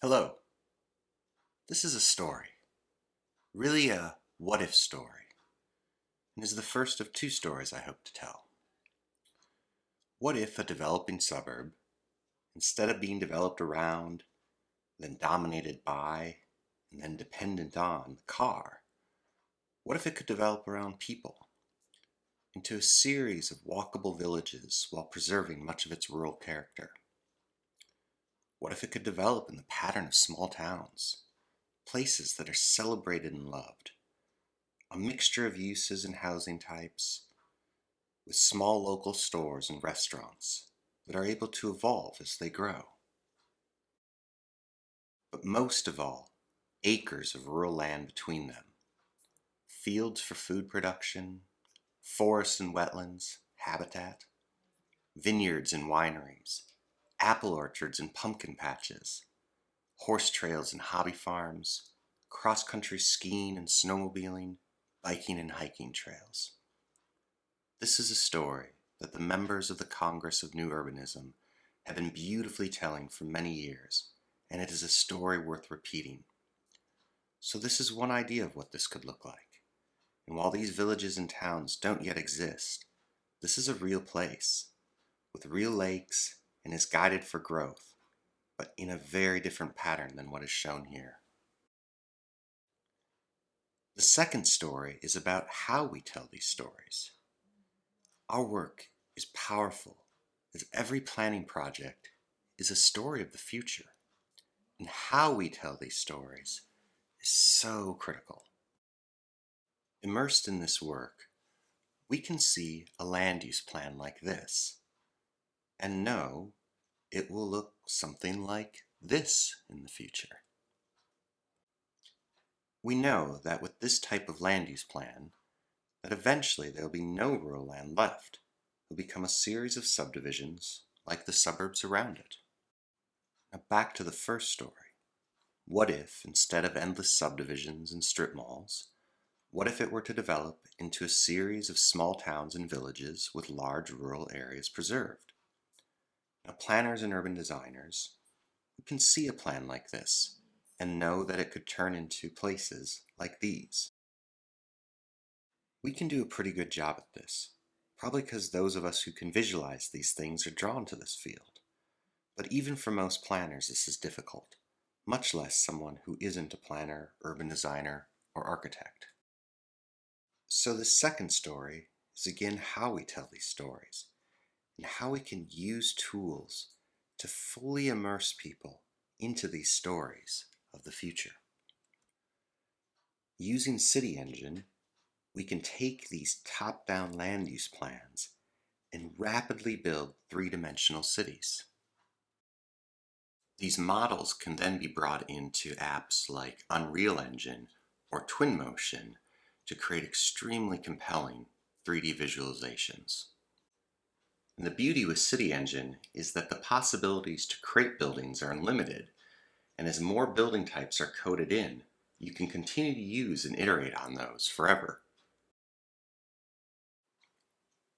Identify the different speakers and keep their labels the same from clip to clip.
Speaker 1: Hello. This is a story, really a what-if story, and is the first of two stories I hope to tell. What if a developing suburb, instead of being developed around, then dominated by, and then dependent on the car, what if it could develop around people, into a series of walkable villages while preserving much of its rural character? What if it could develop in the pattern of small towns, places that are celebrated and loved, a mixture of uses and housing types, with small local stores and restaurants that are able to evolve as they grow? But most of all, acres of rural land between them, fields for food production, forests and wetlands, habitat, vineyards and wineries, apple orchards and pumpkin patches, horse trails and hobby farms, cross-country skiing and snowmobiling, biking and hiking trails. This is a story that the members of the Congress of New Urbanism have been beautifully telling for many years, and it is a story worth repeating. So this is one idea of what this could look like. And while these villages and towns don't yet exist, this is a real place, with real lakes, and is guided for growth, but in a very different pattern than what is shown here. The second story is about how we tell these stories. Our work is powerful, as every planning project is a story of the future, and how we tell these stories is so critical. Immersed in this work, we can see a land use plan like this, and know it will look something like this in the future. We know that with this type of land use plan, that eventually there will be no rural land left. It will become a series of subdivisions like the suburbs around it. Now back to the first story. What if, instead of endless subdivisions and strip malls, what if it were to develop into a series of small towns and villages with large rural areas preserved? Now planners and urban designers who can see a plan like this and know that it could turn into places like these. We can do a pretty good job at this, probably because those of us who can visualize these things are drawn to this field. But even for most planners, this is difficult, much less someone who isn't a planner, urban designer, or architect. So the second story is again how we tell these stories, and how we can use tools to fully immerse people into these stories of the future. Using CityEngine, we can take these top-down land use plans and rapidly build three-dimensional cities. These models can then be brought into apps like Unreal Engine or Twinmotion to create extremely compelling 3D visualizations. And the beauty with CityEngine is that the possibilities to create buildings are unlimited, and as more building types are coded in, you can continue to use and iterate on those forever.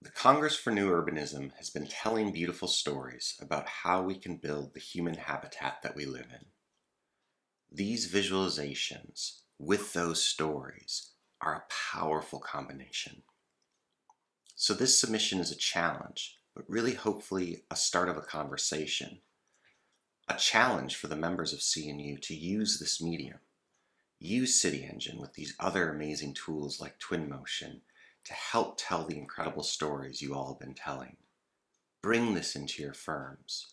Speaker 1: The Congress for New Urbanism has been telling beautiful stories about how we can build the human habitat that we live in. These visualizations, with those stories, are a powerful combination. So this submission is a challenge, but really hopefully a start of a conversation. A challenge for the members of CNU to use this medium. Use CityEngine with these other amazing tools like Twinmotion to help tell the incredible stories you all have been telling. Bring this into your firms,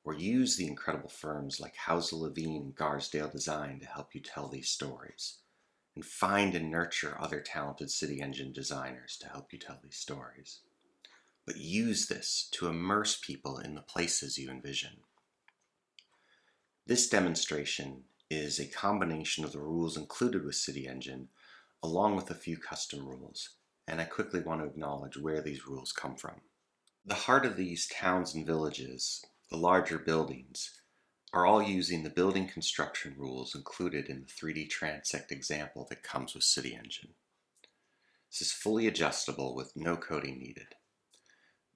Speaker 1: or use the incredible firms like Housel Levine and Garsdale Design to help you tell these stories. And find and nurture other talented CityEngine designers to help you tell these stories. But use this to immerse people in the places you envision. This demonstration is a combination of the rules included with CityEngine, along with a few custom rules, and I quickly want to acknowledge where these rules come from. The heart of these towns and villages, the larger buildings, are all using the building construction rules included in the 3D transect example that comes with CityEngine. This is fully adjustable with no coding needed.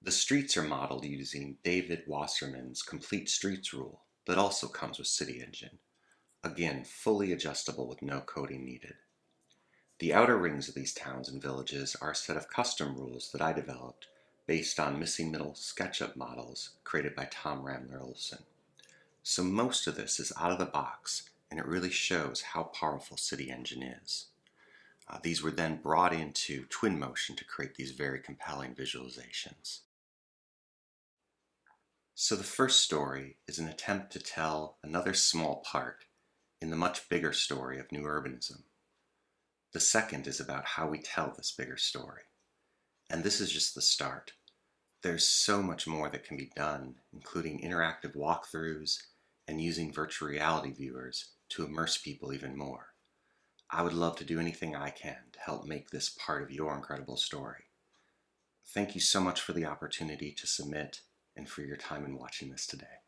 Speaker 1: The streets are modeled using David Wasserman's Complete Streets rule that also comes with CityEngine, Again, fully adjustable with no coding needed. The outer rings of these towns and villages are a set of custom rules that I developed based on missing middle SketchUp models created by Tom Ramler Olson. So most of this is out of the box, and it really shows how powerful CityEngine is. These were then brought into Twinmotion to create these very compelling visualizations. So the first story is an attempt to tell another small part in the much bigger story of new urbanism. The second is about how we tell this bigger story. And this is just the start. There's so much more that can be done, including interactive walkthroughs and using virtual reality viewers to immerse people even more. I would love to do anything I can to help make this part of your incredible story. Thank you so much for the opportunity to submit and for your time in watching this today.